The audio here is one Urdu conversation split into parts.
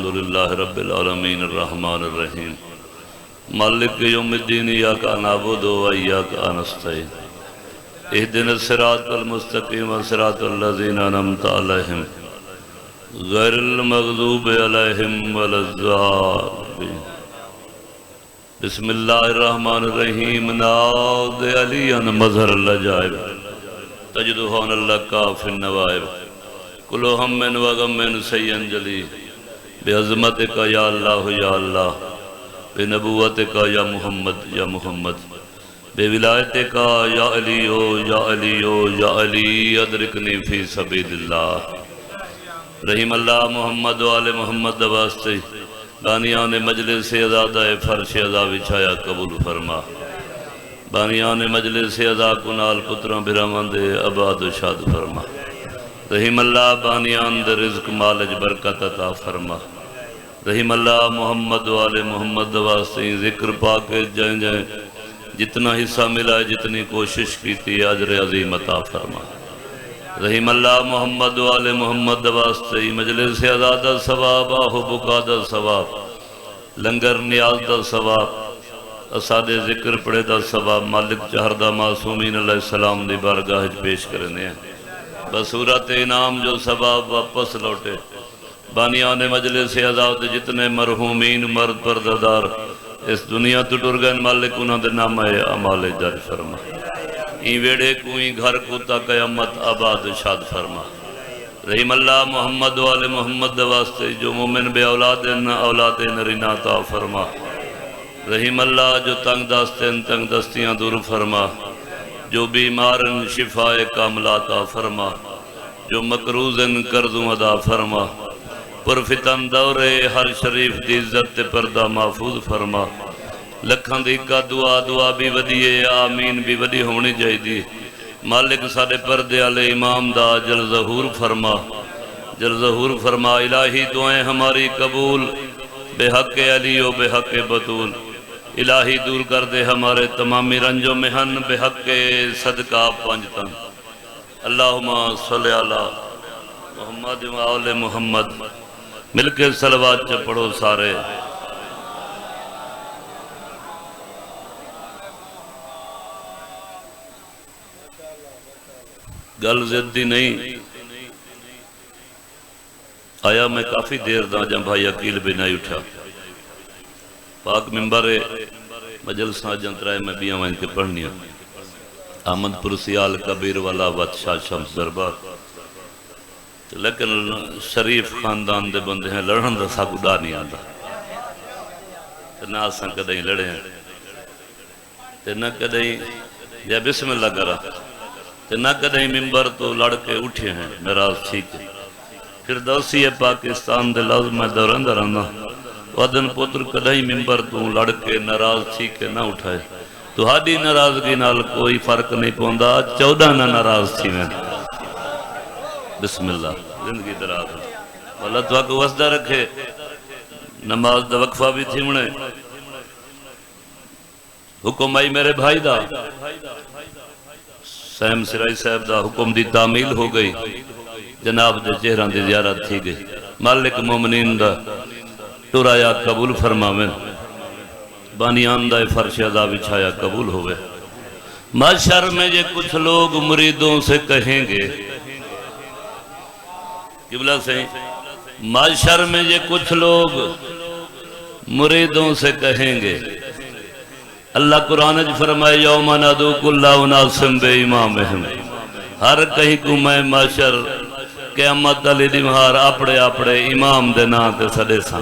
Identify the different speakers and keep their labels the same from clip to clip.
Speaker 1: الحمدللہ رب العالمین الرحمن الرحیم مالک یوم الدین ایاک نعبد و ایاک نستعین اہدنا الصراط المستقیم صراط الذین انعمت علیہم غیر المغضوب علیہم ولا الضالین بسم اللہ الرحمن الرحیم ناد علی مظہر العجائب تجدہون اللہ کاف النوائب کلو ہم من وغم من سین جلی بے عظمتک یا اللہ بے نبوتک یا محمد بے ولایتک یا علی ادرکنی فی سبیل اللہ رحیم اللہ محمد و آل محمد واسطے بانیان مجلس ازادہ فرش ازا بچھایا قبول فرما بانیان مجلس ازا کنال پتران برامن دے آباد و شاد فرما رحیم اللہ بانیان دے رزق مالج برکت عطا فرما رحیم اللہ محمد و آل محمد واسطے ذکر پاک جائیں جائیں جتنا حصہ ملا جتنی کوشش کی تھی اجر عظیم عطا فرما رحیم اللہ محمد و آل محمد واسطے مجلس ازادہ ثواب آہو بکا دا ثواب لنگر نیاز دا ثواب اساد ذکر پڑے دا ثواب مالک چہر دا معصومین علیہ السلام دی بارگاہ پیش کرنے ہیں بصورت انعام جو ثواب واپس لوٹے بانیان مجلس ازادہ جتنے مرحومین مرد پردادار اس دنیا تو ٹر گئے مالک انہوں دے نام اعمال جاری فرما این ویڑے کو این گھر کو تا قیامت آباد شاد فرما رحیم اللہ محمد و آل محمد واسطے جو مومن بے اولاد نرینا عطا فرما رحیم اللہ جو تنگ داستین تنگ دستیاں دور فرما جو بیمارن شفاء کاملہ عطا فرما جو مقروضن قرضوں ادا فرما پرفتن دورے ہر شریف دی عزت پردہ محفوظ فرما لکھن دی کا دعا بھی ودیے آمین بھی ودی ہونی جائے دی مالک سارے پردے علی امام دا جل ظہور فرما الہی دعائیں ہماری قبول بے حق علی و بے حق بطول الہی دور کر دے ہمارے تمامی رنج و محن بے حق صدقہ پنجتن اللہم صلی علی محمد و آل محمد مل کے صلوات پڑھو سارے گل زدی نہیں آیا میں کافی دیر دا جب بھائی عقیل بھی نہیں اٹھا پاک ممبر مجلسہ جنترائے میں بھی آمین کے پڑھنی احمد پرسیال کبیر والا بادشاہ شمس دربار لیکن شریف خاندان دے بندے ہیں لڑن دا سا گڈا نہیں آتا نہ آساں کدیں لڑے ہیں نہ کدیں یا بسم اللہ کرا نہ کدیں ممبر تو لڑ کے اٹھے ہیں میراز ٹھیک ہے پھر دوسی پاکستان دے لازم میں دوران درانا ودن پتر کدیں ممبر تو لڑ کے ناراض ٹھیک ہے نہ اٹھائے تو ہاڈی ناراضگی نال کوئی فرق نہیں پوندا 14 نہ ناراض تھی میں بسم اللہ زندگی دراز اللہ تو آکو وسدہ رکھے نماز دا وقفہ بھی تھی منے حکم آئی میرے بھائی دا سیم سرائی صاحب دا حکم دی تعمیل ہو گئی جناب دے چہران دی زیارت تھی گئی مالک مومنین دا ٹورایا قبول فرما میں بانیان دا فرش عذاب بچھایا قبول ہوئے محشر میں یہ کچھ لوگ مریدوں سے کہیں گے قبلہ سے محشر میں یہ کچھ لوگ مریدوں سے کہیں گے اللہ قرآن فرمائے یوم ندعو کل اناس بامامہم ہر کہیں کو میں محشر قیامت علی دیمہار اپڑے امام دے نا تے سڑے ساں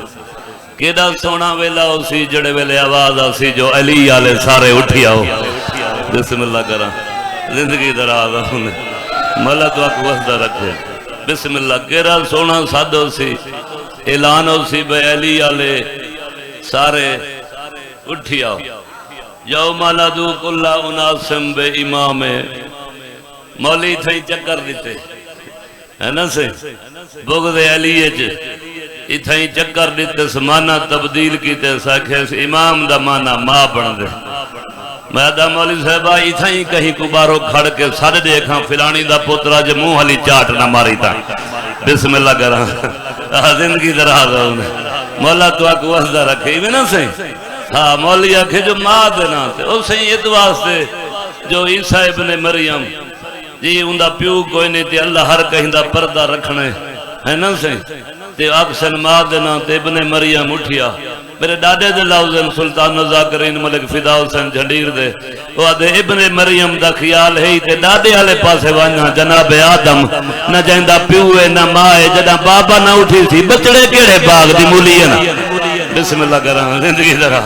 Speaker 1: کیڑا سونا ویلا اسی جڑے ویلے آواز آسی جو علی آلے سارے اٹھی آؤ بسم اللہ کرا زندگی دراز ہونے مولا تو آپ وحدہ رکھے بسم اللہ کیڑا سونا سادو سی اعلان اسی بے علی آلے سارے اٹھی آؤ یوم ندعو کل اناس بامام مولی تھئی چکر دیتے ہے نا سے بغض علیہ اتھائی چکر دیتے سمانا تبدیل کیتے ساکھے امام دا مانا ماں بن دے میں دا مولی صاحبہ اتھائی کہیں کو بارو کھڑ کے سارے دیکھاں فلانی دا پترہ جو منہ حلی چاٹ نہ ماری تا بسم اللہ کرا زندگی دراز ہونے مولا تو آکو وسدہ رکھے میں نہ سہیں ہاں مولی آکھے جو ماں دینا تے او سہیں ات واسطے جو عیسیٰ ابن مریم جی اندہ پیو کوئی نہیں تے اللہ ہر کہیں دا پردہ رکھنے ہے نا سہیں تے اکسن ماں دینا تے ابن مریم اٹھیا میرے ڈاڈے دے لفظن سلطان ذاکرین ملک فدا حسین جھنڈیر دے وہ آدھے ابن مریم دا خیال ہے تے ڈاڈے والے پاسے وانا جناب آدم نہ جائندہ پیوے نہ مائے جدہ بابا نہ اٹھی سی بچڑے کیڑے باغ دی مولی ہے نا بسم اللہ کرام زندگی درہ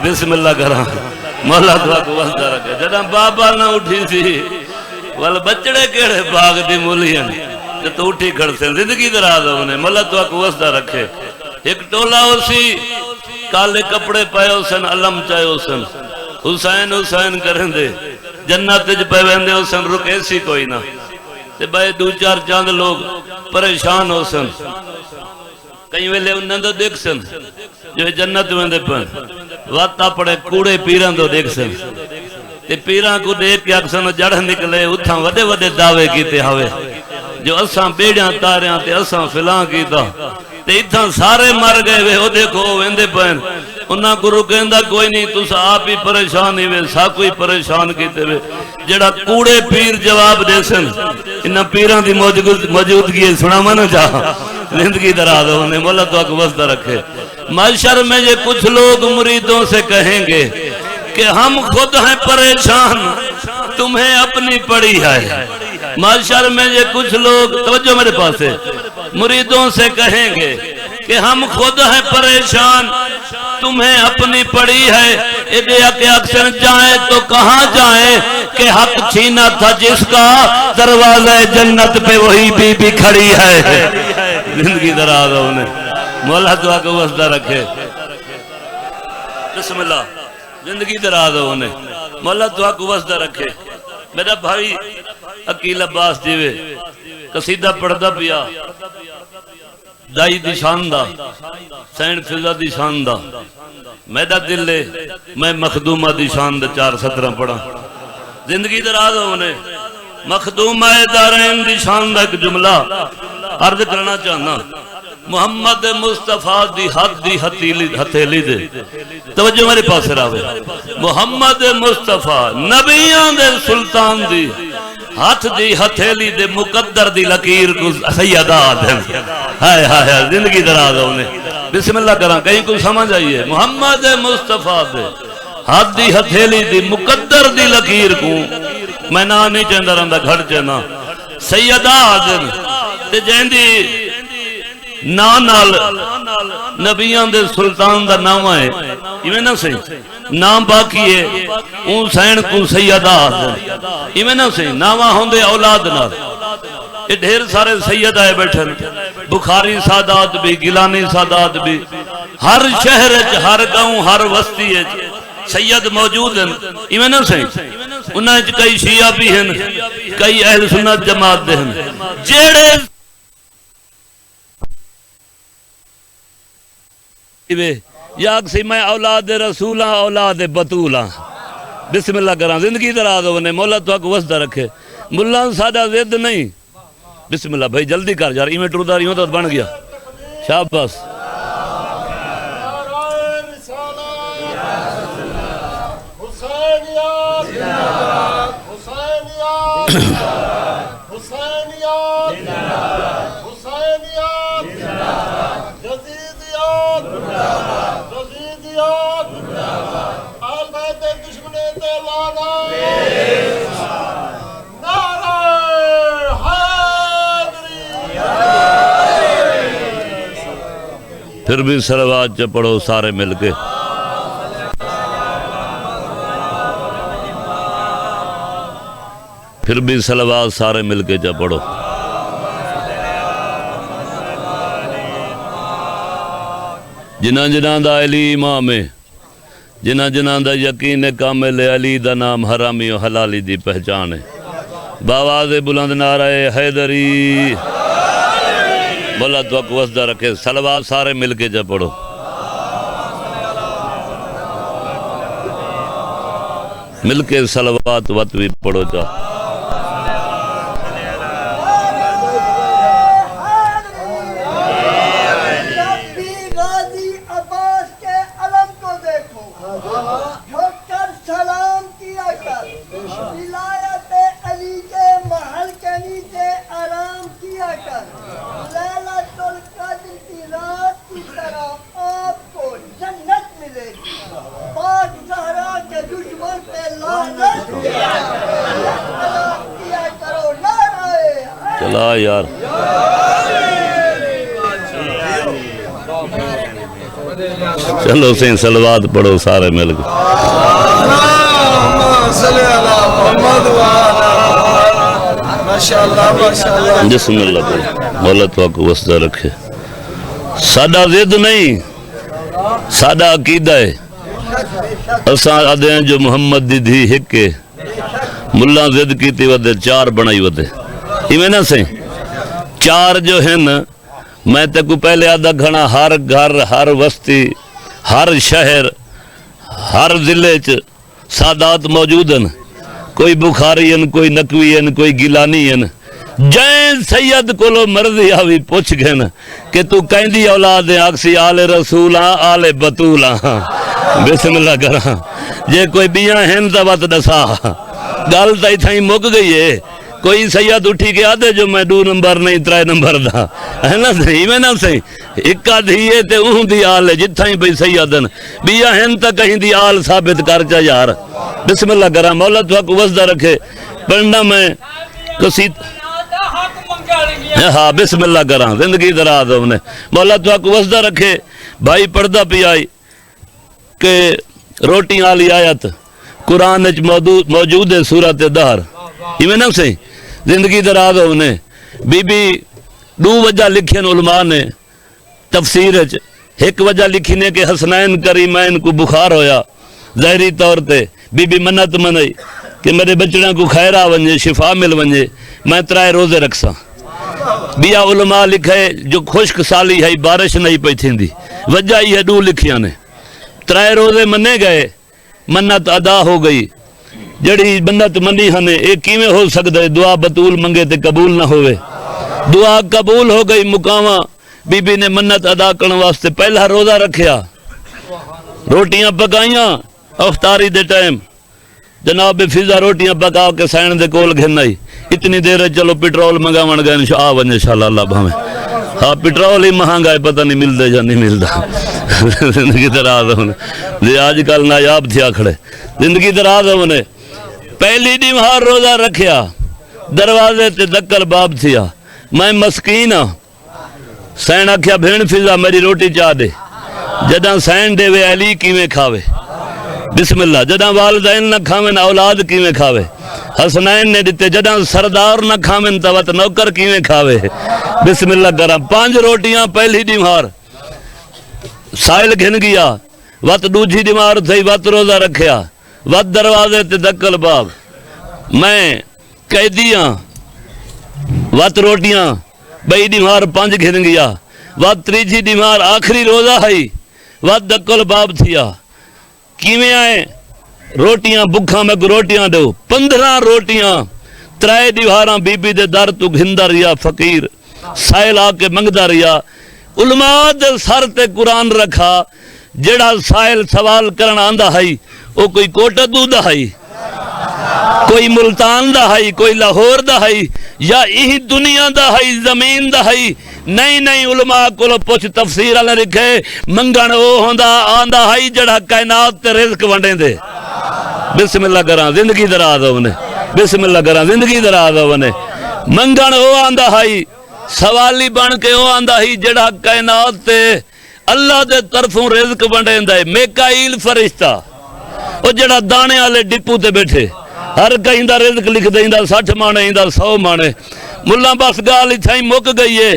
Speaker 1: بسم اللہ کرام مولا دعا کو وحدہ رکھے جدہ بابا نہ اٹھی سی وال بچڑے کیڑے باغ دی مولی ہے نا تو اٹھی کھڑ سے زندگی درہ ہونے مولا دعا کو وحدہ رکھے ایک ٹولا اسی کالے کپڑے پائے حسن علم چاہے حسن حسین حسین کریں دے جنت جب پہ ویندے حسن رکے سی کوئی نہ تے بھائی دو چار چاند لوگ پریشان حسن کہیں ویلے انہیں تو دیکھ سن جو جنت ویندے پہ واتا پڑے کوڑے پیران تو دیکھ سن تے پیران کو دیکھ کے اکسن جڑ نکلے اتھاں وڈے وڈے دعوے کیتے ہوئے جو اساں بیڑیاں تاریاں تے اساں فلاں کیتا تے اتھاں سارے مر گئے وے او دیکھو ویندے پہن انہاں کو رکیندہ کوئی نہیں تُس آپ ہی پریشان ہی وے سا کوئی پریشان کیتے وے جڑا کوڑے پیر جواب دے سن انہاں پیران دی موجودگی سنا مانا چاہا زندگی دراز ہونے مولا تو آکو وسدہ رکھے معاشر میں یہ کچھ لوگ مریدوں سے کہیں گے کہ ہم خود ہیں پریشان تمہیں اپنی پڑی ہے معاشر میں یہ کچھ لوگ توجہ میرے پاس ہے مریدوں سے کہیں گے کہ ہم خود ہیں پریشان تمہیں اپنی پڑی ہے ادھیا کہ اکثر جائیں تو کہاں جائیں کہ حق چھینا تھا جس کا دروازہ جنت پہ وہی بی بی کھڑی ہے زندگی دراز ہونے مولا دعا کو وسدہ رکھے بسم اللہ زندگی دراز ہونے مولا دعا کو وسدہ رکھے میرا بھائی عقیل عباس جیوے قصیدہ پڑھدا پیا دائی دی شان دا سین فضا دی شان دا میرا دل لے میں مخدومہ دی شان دا 4-17 پڑھا زندگی دراز ہونے مخدومہ دارین دی شان دا ایک جملہ عرض کرنا چاہنا محمد مصطفیٰ دی حد دی ہتھیلی دے توجہ میرے پاس راوے محمد مصطفیٰ نبیان دے سلطان دی ہاتھ دی ہتھیلی دے مقدر دی لکیر کو سیدات ہیں ہائے ہائے زندگی دراز ہونے بسم اللہ کران کہیں کو سمجھ آئیے محمد مصطفیٰ دے ہاتھ دی ہتھیلی دی مقدر دی لکیر کو میں نہ نہیں چاہندہ رہندہ گھڑ چاہنا سیدات تے جہندی نال نبیان دے سلطان دا نام ہے یہ نہ صحیح نام باقی ہے اون سین کو سیدات یہ نہ صحیح نامہ ہوندے اولاد نال یہ ڈھیر سارے سید آئے بیٹھن بخاری سادات بھی گیلانی سادات بھی ہر شہر ہر گاؤں ہر وسطی ہے سید موجود ہیں یہ نہ صحیح انہیں کئی شیعہ بھی ہیں کئی اہل سنت جماعت دے ہیں جیڑے یا اکسی میں اولاد رسولہ اولاد بطولہ بسم اللہ کران زندگی دراز ہونے مولا تو آکو وسدہ رکھے ملان سادہ زد نہیں بسم اللہ بھائی جلدی کر جار ایمیں ٹردار یوں تو بن گیا شاباس پھر بھی صلوات چا پڑھو سارے مل کے پھر بھی صلوات سارے مل کے چا پڑھو جنہ جنہ دا علی امام ہے جنہ جنہ دا یقین کامل علی دا نام حرامی و حلالی دی پہچان ہے باواز بلند نعرہ حیدری مولا تو کو وسدہ رکھے صلوات سارے مل کے جا پڑھو مل کے صلوات وقت بھی پڑھو جا ہاں یار چلو سین صلوات پڑھو سارے مل کے بسم اللہ پڑھو مولا تو آپ کو وسطہ رکھے سادہ ضد نہیں سادہ عقیدہ ہے اساں آدھے ہیں جو محمد دی دھی ہکے ملہ ضد کی تھی ودے چار بنائی ودے ایمیں نہ سے چار جو ہیں نا میں تے کو پہلے آدھا گھنا ہر گھر ہر وسطی ہر شہر ہر ضلع سادات موجود ہیں کوئی بخاری ہیں کوئی نقوی ہیں کوئی گیلانی ہیں جائیں سید کولو مرضی آوی پوچھ گئے نا کہ تو کہندی اولاد ہیں آکسی آل رسول ہاں آل بطول ہاں بسم اللہ کرا جے کوئی بیاں ہیں زبط دسا گال تائی تھائی مک گئی ہے کوئی سید اٹھی کے آدھے جو میں 2 نمبر نہیں 3 نمبر دا ہے نا صحیح میں نا صحیح اکا دھیئے تے اون دی آل ہے جتھائیں بھئی سیدن بیا ہیں تا کہیں دی آل ثابت کر چا یار بسم اللہ کرا مولا تو حق وزدہ رکھے پڑھنا میں قصید ہاں بسم اللہ کرا زندگی دراز ہم نے مولا تو حق وزدہ رکھے بھائی پردہ پی آئی کہ روٹی آلی آیت قرآن موجود ہے سورت دہر یہ نہ صحیح زندگی دراز ہونے بی بی 2 وجہ لکھیں علماء نے تفسیر ایک وجہ لکھنے کہ حسنین کریمین کو بخار ہویا ظاہری طور تے بی بی منت منائی کہ میرے بچڑوں کو خیرہ ونجے شفا مل ونجے میں 3 روزے رکھسا بیا علماء لکھے جو خشک سالی ہے بارش نہیں پہ تھی دی وجہ یہ 2 لکھیاں نے 3 روزے منے گئے منت ادا ہو گئی جڑی منت منی ہنے ایک کیویں ہو سکتا ہے دعا بطول منگے تے قبول نہ ہوئے دعا قبول ہو گئی مقامہ بی بی نے منت ادا کرنے واسطے پہلا روزہ رکھیا روٹیاں پکائیاں افطاری دے ٹائم جناب فضا روٹیاں پکا کے سین دے کول گھنائی اتنی دیر چلو پٹرول منگا من گئے آ ونجے انشاءاللہ اللہ بھامیں ہاں پٹرول ہی مہنگا ہے پتہ نہیں مل دے یا نہیں ملتا زندگی دراز ہونے جی آج کل نایاب تھیا کھڑے زندگی دراز ہونے پہلی دیمہار روزہ رکھیا دروازے تے دکل باب تھیا میں مسکین ہاں سین آکھیا بھین فضا میری روٹی چاہ دے جداں سین دے وے علی کیویں کھاوے بسم اللہ جداں والدین نہ کھاویں اولاد کیویں کھاوے حسنین نے دیتے جداں سردار نہ کھاویں تو نوکر کیویں کھاوے بسم اللہ کرام 5 روٹیاں پہلی دیمہار سائل گھن گیا وقت دوجھی دیمہار تھی وقت روزہ رکھیا وقت دروازے تے دکل باب میں قیدیاں وقت روٹیاں بئی دیمہار 5 گھن گیا وقت 3 دیمہار آخری روزہ ہے وقت دکل باب تھیا کیویں آئے روٹیاں بکھاں میں روٹیاں دو 15 روٹیاں 3 دیوہاراں بی بی دے در تو گھندا رہیا فقیر سائل آ کے منگدا رہیا علماء دے سر تے قرآن رکھا جڑا سائل سوال کرن آندا ہے او کوئی کوٹا دو دا ہے کوئی ملتان دا ہے کوئی لاہور دا ہے یا یہی دنیا دا ہے زمین دا ہے نہیں علماء کو پوچھ تفسیر والے لکھے منگن او ہوندا آندا ہے جڑا کائنات تے رزق ونڈے دے بسم اللہ کراں زندگی دراز ہونے بسم اللہ کراں زندگی دراز ہونے منگن او آندا ہے سوالی بن کے او آندا ہے جڑا کائنات تے اللہ دے طرفوں رزق ونڈے دے میکائیل فرشتہ او جڑا دانے والے ڈپو تے بیٹھے ہر کہیں دا رزق لکھ دیندا 60 مانے ہیندا 100 مانے ملا بس گال اتھائی مک گئی ہے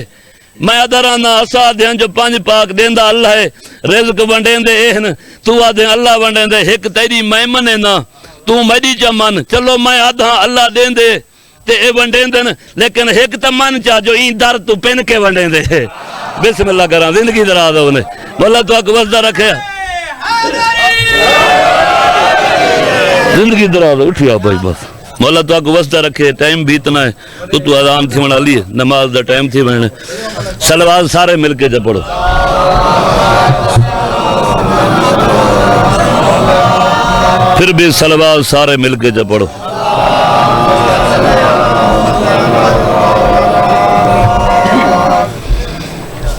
Speaker 1: میں ادرانا اسا دیاں جو 5 پاک دیندا اللہ ہے رزق ونڈین دے اہن تو آدھیں اللہ ونڈین دے ایک تیری میں منے نا تو میری چا من چلو میں آدھا اللہ دین دے تے اے ونڈین دے لیکن ایک تا من چا جو این در تو پین کے ونڈین دے بسم اللہ کراں زندگی دراز ہونے مولا تو حق وزدہ رکھے زندگی دراز اٹھیا بھائی بس مولا تو حق وزدہ رکھے ٹائم بھی اتنا ہے تو اذان تھی بنا لیے نماز دا ٹائم تھی بنے صلوات سارے مل کے جب پڑھو پھر بھی صلوات سارے مل کے جب پڑھو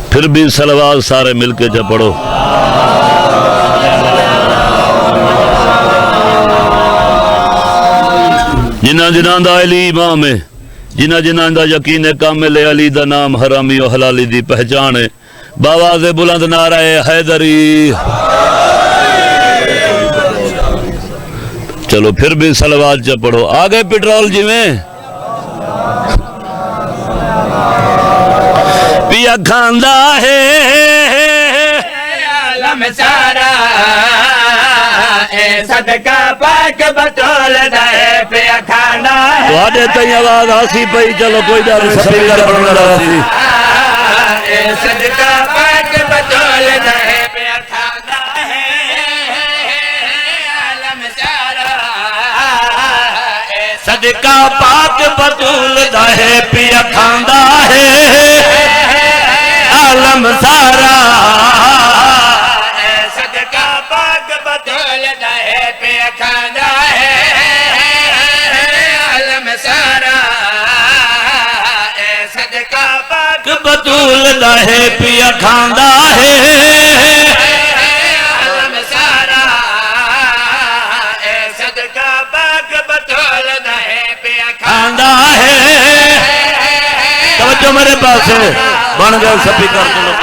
Speaker 1: پھر بھی صلوات سارے مل کے جب پڑھو جنہ جنہ دا علی امام ہے جنہ جنہ دا یقین کامل علی دا نام حرامی و حلالی دی پہچان ہے باواز بلند نعرہ حیدری چلو پھر بھی صلوات چا پڑھو آگے پیٹرول جی میں پیا کھاندہ ہے عالم سارا اے صدقہ پاک بطول دائے پیا کھاندہ ہے تو آدھے تئی آواز آسی پئی چلو کوئی دار سپیکر پڑھنا رہا اے صدقہ پاک بطول دائے پیا کھاندہ ہے عالم سارا اے صدقہ پاک بطول دائے پیا کھاندہ ہے عالم سارا اے صدقہ پاک بطول دائے پیا کھاندہ ہے عالم سارا اے صدقہ پاک بطول دائے پیا کھاندہ ہے عالم سارا اے صدقہ پاک بطول دائے پیا کھاندہ ہے توجہ میرے پاس ہے بن گئے سبھی کر کے لوگ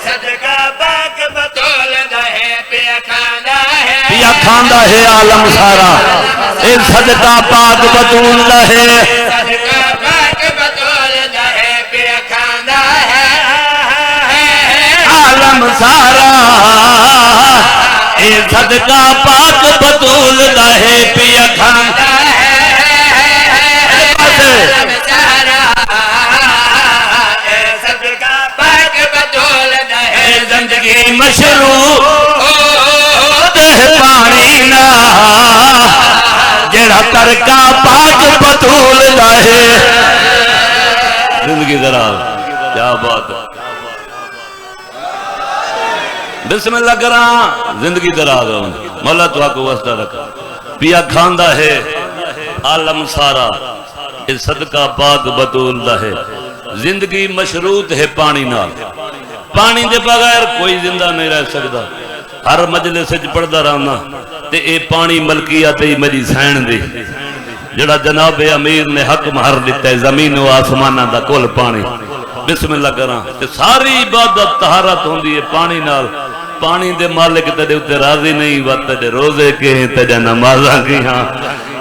Speaker 1: صدقہ پاک بطول دائے پیا کھاندہ ہے عالم سارا اے صدقہ پاک بطول دائے صدقہ پاک بطول دائے پیا کھاندہ ہے عالم سارا اے صدقہ پاک بطول دائے پیا کھاندہ زندگی مشروط ہے پانی نا جڑا ترکا پاک بطول دائے زندگی دراز کیا بات ہے بسم اللہ کران زندگی دراز مولا تو آکو وسطہ رکھا پیا کھاندہ ہے عالم سارا اس صدقہ پاک بطول دائے زندگی مشروط ہے پانی نال پانی دے بغیر کوئی زندہ نہیں رہ سکتا ہر مجلس سے پڑھدا رہنا تے اے پانی ملکیت ہی میری سین دی جڑا جناب امیر نے حق مہر دیتا ہے زمین و آسمانہ دا کل پانی بسم اللہ کران تے ساری عبادت طہارت ہوندی ہے پانی نال پانی دے مالک تیرے اتے راضی نہیں وقت تیرے روزے کے ہیں تیرے نمازاں کی ہاں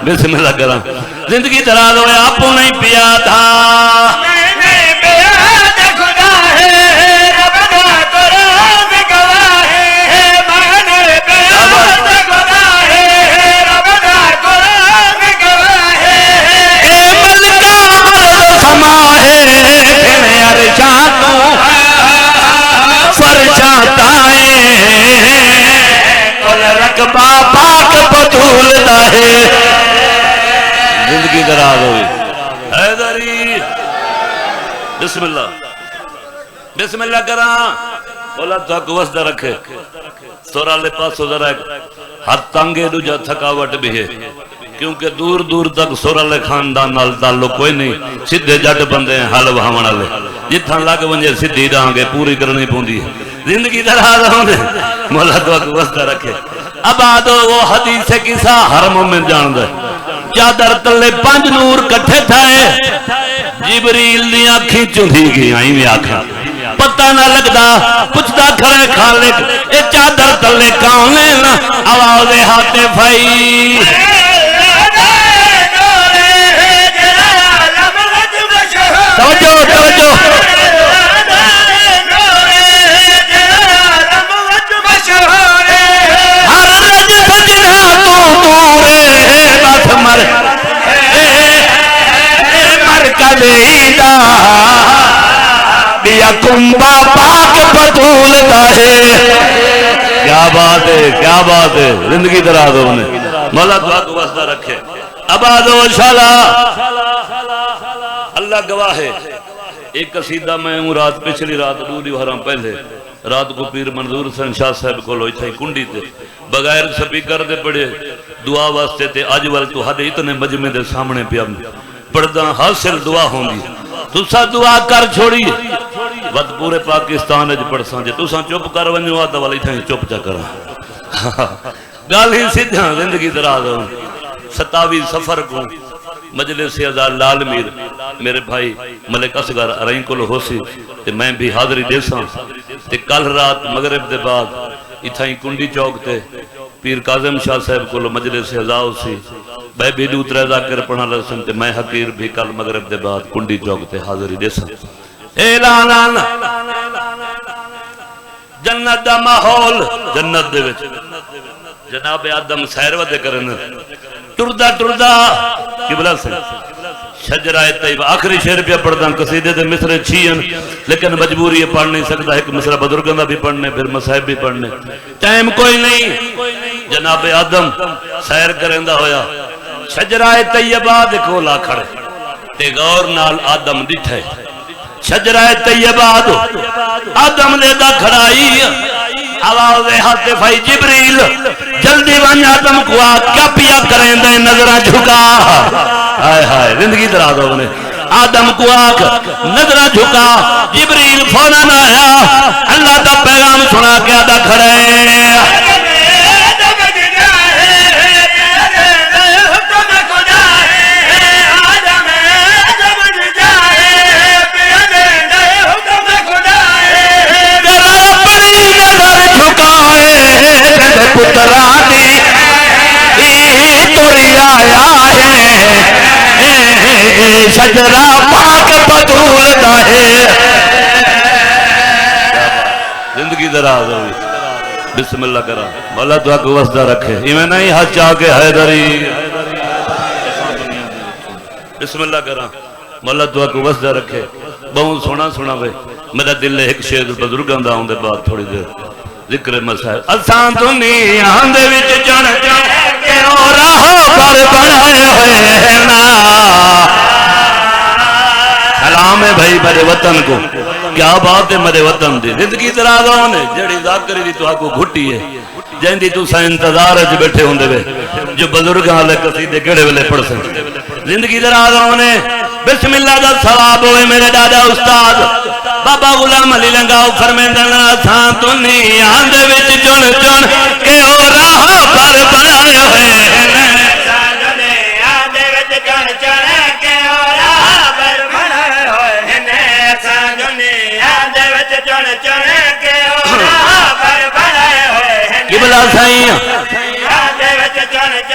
Speaker 1: بسم اللہ کران زندگی دراز ہوئے آپ نہیں پیا تھا زندگی دراز ہوئی حیدری بسم اللہ کران بولا تک وسدہ رکھے سورہ لے پاس ہو ذرا ایک ہاتھ تانگے دو جا تھکاوٹ بھی ہے کیونکہ دور دور تک سورہ لے خاندان نال تعلق کوئی نہیں سدھے جٹ بندے ہیں حل وہاں لے جتھاں لگ ونجے سدھی ڈانگے پوری کرنی پوندی ہے زندگی دراز ہوندے مولا تک وسدہ رکھے اب آدھو وہ حدیث کسا ہر مومن جان دے چادر تلے 5 نور کٹھے تھائے جبریل دی آنکھیں چندھی گئی آئیں میں آنکھیں پتہ نہ لگدا پچھتا کھرے خالق اے چادر تلے کون لینا آواز ہاتھے بھائی توجہ بیا کنبا پاک بطول دائے کیا بات ہے زندگی دراز ہونے مولا دعا کو وسطہ رکھے آباد و شالا اللہ گواہ ہے ایک قصیدہ میں ہوں رات پچھلی رات دوری حرام پہلے رات کو پیر منظور حسین شاہ صاحب کو لوئی تھائی کنڈی تے بغیر سپیکر دے پڑے دعا واسطے تے اجول تو حد اتنے مجمع دے سامنے پیا پڑھدا حاصل دعا ہوں گی تسا دعا کر چھوڑی ود پورے پاکستان اج پڑھساں جے تسا چپ کر ونجو آتا والی تھیں چپ چا کرا گال ہی سیدھا زندگی دراز ہوں 27 سفر کو مجلس ازار لال میر میرے بھائی ملک اصغر ارائیں کو ہو سی تے میں بھی حاضری دے ساں تے کل رات مغرب دے بعد اتھائیں کنڈی چوک تے پیر کاظم شاہ صاحب کو مجلس ازار ہو سی بے بھی دوت رضا کر پڑھا لسن تے میں حقیر بھی کل مغرب دے بعد کنڈی چوک تے حاضری دے ساں اعلان جنت دا ماحول جنت دے وچ جناب آدم سیر ودے کرن ٹردا ٹردا قبلہ سے شجرہ طیبہ آخری شعر پہ پڑھدا قصیدے دے مصرے چھین لیکن مجبوری پڑھ نہیں سکتا ایک مصرہ بزرگوں دا بھی پڑھنے پھر مصاحب بھی پڑھنے ٹائم کوئی نہیں جناب آدم سیر کرندا ہویا شجرہ طیبہ دے کول آ کھڑے تے غور نال آدم ڈٹھے شجرہ طیبہ آدم دے دا کھڑائی آواز حاطف ہے جبریل جلدی ون آدم کو کیا پیا کریں دے نظرہ جھکا ہائے ہائے زندگی دراز ہونے آدم کو آکھ نظرہ جھکا جبریل فوراً آیا اللہ کا پیغام سنا کے آدھا کھڑے پترانی توری آیا ہے شجرہ پاک بطول دائے زندگی دراز ہوئی بسم اللہ کرا مولا دعا کو وسدہ رکھے ایمیں نہیں ہاتھ چاہ کے حیدری بسم اللہ کرا مولا دعا کو وسدہ رکھے بہت سونا سونا بے میرا دل ایک شیر بزرگاں دا ہوں دے بعد تھوڑی دیر ذکر مسائل اساں دنیا دے وچ چڑھ چڑھ کے راہ پر بنائے ہوئے نا سلام ہے بھائی میرے وطن کو کیا بات ہے میرے وطن دی زندگی دراز نے جڑی ذاکری دی تو آپ کو گھٹی ہے جن دی تو سا انتظار ہے جو بیٹھے ہوں دے جو بزرگ آلے قصیدے کڑے والے پڑھ سکتے زندگی دراز نے بسم اللہ دا ثواب ہوئے میرے دادا استاد بابا غلام علی لنگاؤ فرمیندنا سان دنیا دے وچ چن چن کے او راہ پر بنائے ہوئے سان دنیا دے وچ چن چن کے او راہ پر بنائے ہوئے سان دنیا دے وچ چن چن کے او راہ پر بنائے ہوئے قبلہ سائیں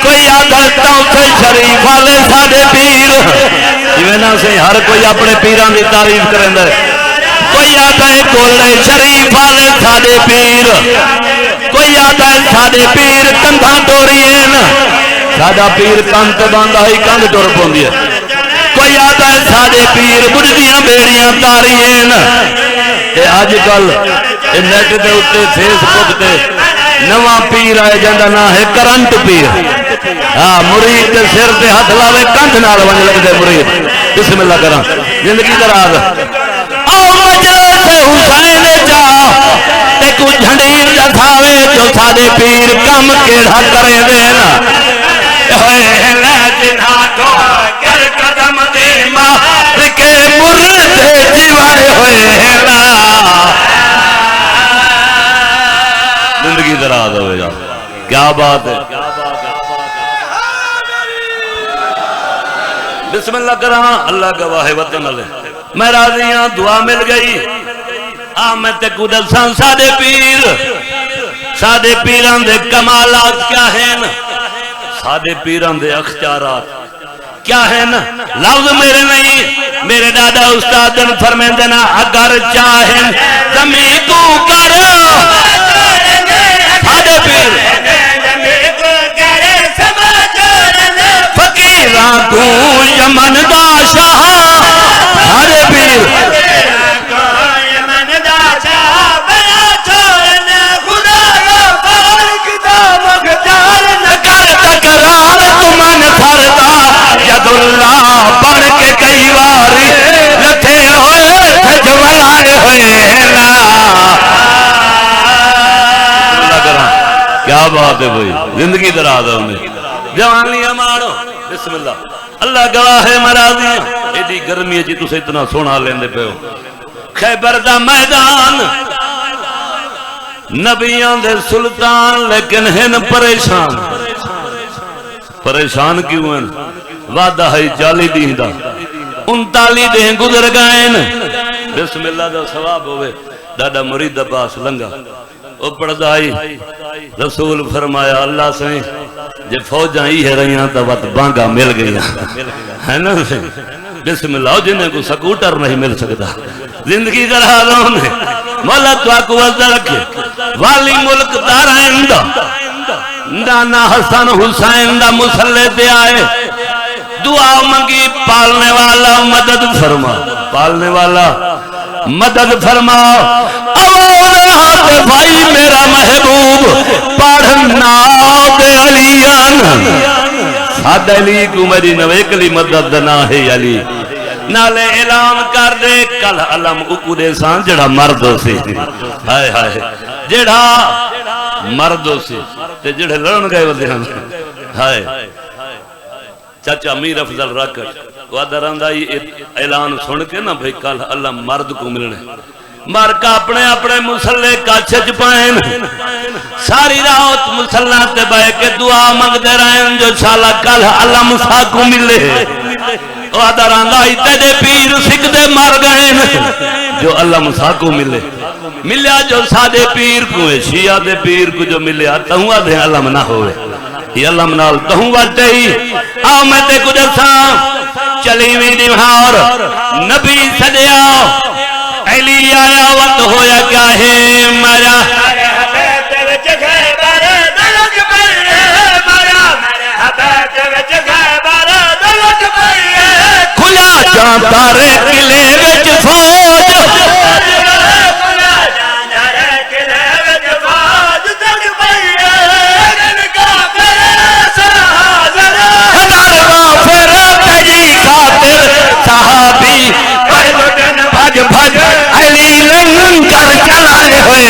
Speaker 1: کوئی آدھر توفے شریف والے ساڑے پیر جویں نہ سے ہر کوئی اپنے پیران دی تعریف کریں دے کوئی آتا ہے کولے شریف والے ساڑے پیر کوئی آتا ہے ساڑے پیر کندھا ٹورین ساڑا پیر کندھ باندھا ہی کندھ ٹور پوندی ہے کوئی آتا ہے ساڑے پیر بجدیاں بیڑیاں تارین اے آج کل نیٹ دے اتے فیس بک دے نواں پیر آئے جاندہ نہ ہے کرنٹ پیر مرید دے سر دے ہاتھ لاوے کندھ نال ون لگ دے مرید بسم اللہ کرا زندگی دراز حسین جا تے کو جھنڈیر جھاوے جو سادے پیر کم کیڑا کرے دینا ہوئے جنہا کو کر قدم دے مار کے مرد جیوائے ہوئے زندگی دراز ہوئے جا کیا بات ہے بسم اللہ کرا اللہ گواہ وطن علیہ میں راضیاں دعا مل گئی میں تے کو دساں سادے پیران دے کمالات کیا ہیں سادے پیران دے اختیارات کیا ہیں لفظ میرے نہیں میرے دادا استادن فرمین دینا اگر چاہیں زمین کو کرو سادے پیر فقیران کو یمن دا شاہ سادے پیر اللہ بڑھ کے کئی واری لکھے ہوئے تھے جملائے ہوئے نا کیا بات ہے بھئی زندگی دراز ہے انہیں جوانیاں مارو بسم اللہ اللہ گواہ ہے مرادیاں ایڈی گرمی ہے جی تو سے اتنا سونا لیندے پہ ہو خیبر دا میدان نبیان دے سلطان لیکن ہن پریشان کیوں ہیں وعدہ ہے 40 دین دا 39 دن گزر گئے بسم اللہ دا ثواب ہوئے دادا مرید عباس لنگا او پڑھدا آئی رسول فرمایا اللہ سے جے فوجاں ہی ہے رہیاں تو وقت بانگا مل گئی ہے نا بسم اللہ جنہیں کو سکوٹر نہیں مل سکتا زندگی کا حالوں نے مولا تو آکو وزدہ رکھے والی ملک دارائن دا نانا حسن حسین دا مسلح دے آئے دعا منگی پالنے والا مدد فرما پالنے والا مدد فرما آواز بھائی میرا محبوب پڑھنا دے علیان ساد علی کو میری نویکلی مدد نہ ہے علی نالے اعلان کر دے کل علم اکو دے سان جڑا مردوں سے ہائے ہائے جڑا مردوں سے تے جڑے لڑن گئے وہ دھیان ہائے چاچا میر افضل رکھت وعدہ رندائی اعلان سن کے نا بھئی کل اللہ مرد کو ملنے مرکا اپنے اپنے مسلح کا چھج پائن ساری رات مسلح تے بے کے دعا مانگ دے رہے جو شالا کل اللہ مسا کو ملے وعدہ رندائی تیرے پیر سکھ دے مر گئے جو اللہ مسا کو ملے ملیا جو سادے پیر کو شیعہ دے پیر کو جو ملیا تہوں دے علم نہ ہوئے یہ علم نال تہوں وٹے ہی آؤ میں تے کچھ ساں چلی ہوئی دیوار نبی صدیا علی آیا وقت ہویا کیا ہے مرا کھلا جاتا رے قلعے وچ فوج صحابی بھج بھج علی لنگن کر چلائے ہوئے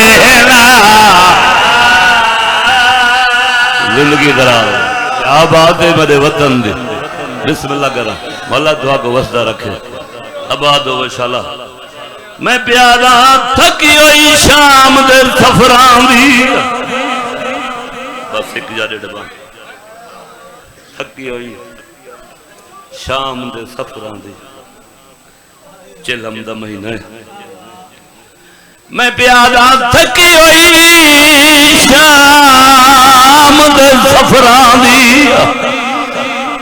Speaker 1: زندگی درار کیا بات ہے میرے وطن دی بسم اللہ کرا مولا دعا کو وسدہ رکھے آباد ہو شالا میں پیادا تھکی ہوئی شام دے سفران دی بس ایک جاڑے ڈبا تھکی ہوئی شام دے سفران دی چلم دا مہینہ ہے میں پیادا تھکی ہوئی شام دے سفران دی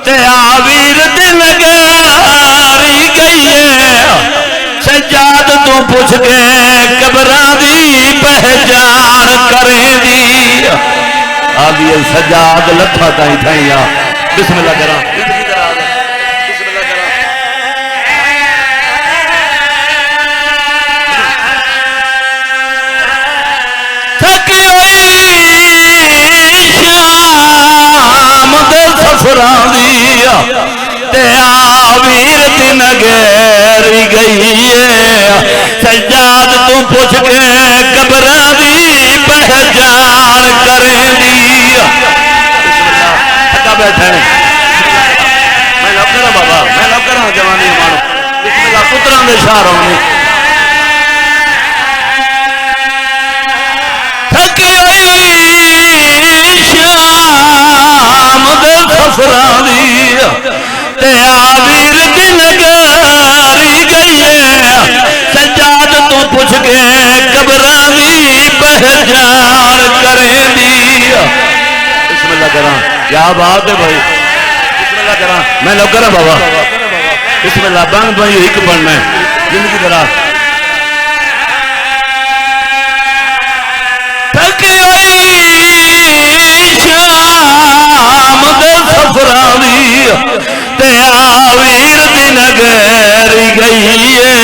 Speaker 1: تے آویر دن گاری گئی ہے سجاد تو پوچھ کے قبران دی پہچان کریں دی آدھی سجاد لتھا تائیں تھائیں بسم اللہ کرام فرادیا تے آویر دن گیری گئی ہے سجاد تو پوچھ کے قبران دی پہچان کریں دی تھکا بیٹھے میں لب کرا بابا میں لب کرا جوانی مانو بسم اللہ پتران دے شاہ رہوں تھکی ہوئی شام دے سفرانی تے آویر دن گاری گئی ہے سجاد تو پوچھ کے قبران دی پہچان کریں دی بسم اللہ کرام کیا بات ہے بھائی بسم اللہ کرام میں لوگ کرا بابا بسم اللہ بانگ بھائی ایک بڑھنا ہے زندگی کرا تھکی ہوئی شام دے سفرانی تے آویر دن گیری گئی ہے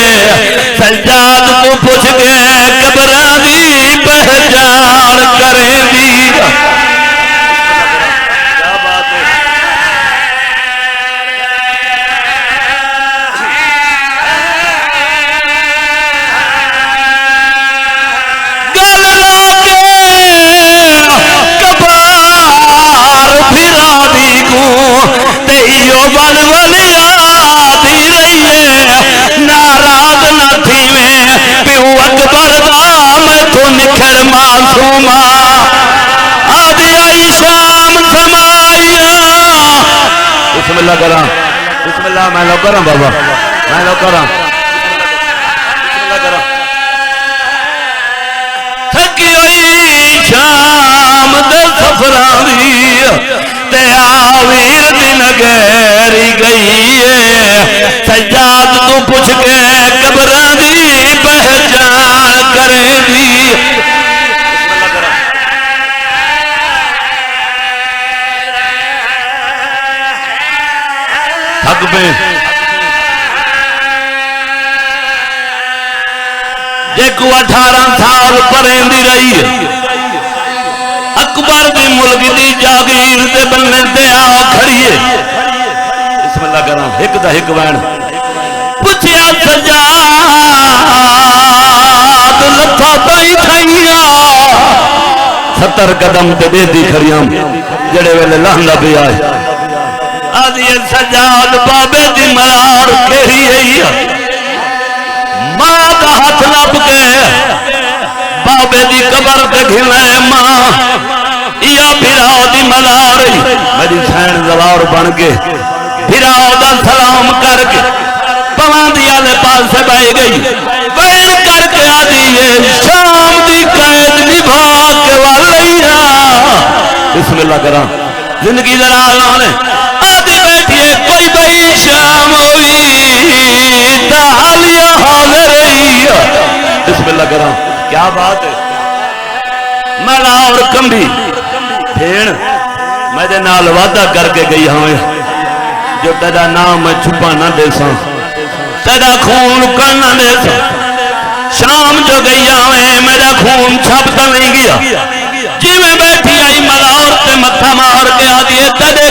Speaker 1: سجاد کو پوچھ کے قبران دی پہچان کریں دی کیا بات ہے گل پھرانی کو تے ایو بل ولی آدھی رہی ہے ناراض نہ تھی میں پیو اکبر دا میں تو نکھر معصومہ آدھی آئی شام سمائیا بسم بسم اللہ کرا بسم اللہ میں لو کرا بابا میں لو کرا بسم اللہ کرا تھکی ہوئی شام دے سفرانی تے آویر دن گیری گئی ہے سجاد تو پوچھ کے قبران دی پہچان کرے دی تھک پہ دیکھو 18 سال پریندی رہی ہے اکبر دی ملک دی جاگیر دے بننے دے آ کھڑی ہے بسم اللہ کرنا ایک دا ایک وین پوچھیا سجاد لتھا پائی تھائیاں 70 قدم تے دے دی کھڑیاں جڑے ویلے لہنگا بھی آئے آدھی سجاد بابے دی ملار کہی ہے ماں کا ہاتھ لپ کے بابے دی قبر تے گھنے ماں یا بھراؤ دی ملار میری سین زوار بن کے بھراؤ دا سلام کر کے پوان دی آلے پاس سے بہ گئی وین کر کے آدھی شام دی قید نبھا کے والیا بسم اللہ کرا زندگی ذرا لانے آدھی بیٹھئے کوئی بھئی شام ہوئی تحالیہ حاضر رہی بسم اللہ کرا کیا بات ہے ملا اور کمبی پھین میں دے نال وعدہ کر کے گئی ہمیں جو تیرا نام میں چھپا نہ دے ساں تیرا خون کر نہ دے ساں شام جو گئی ہمیں میرا خون چھپتا نہیں گیا جی میں بیٹھی آئی ملا اور تے متھا مار کے آدھی تیرے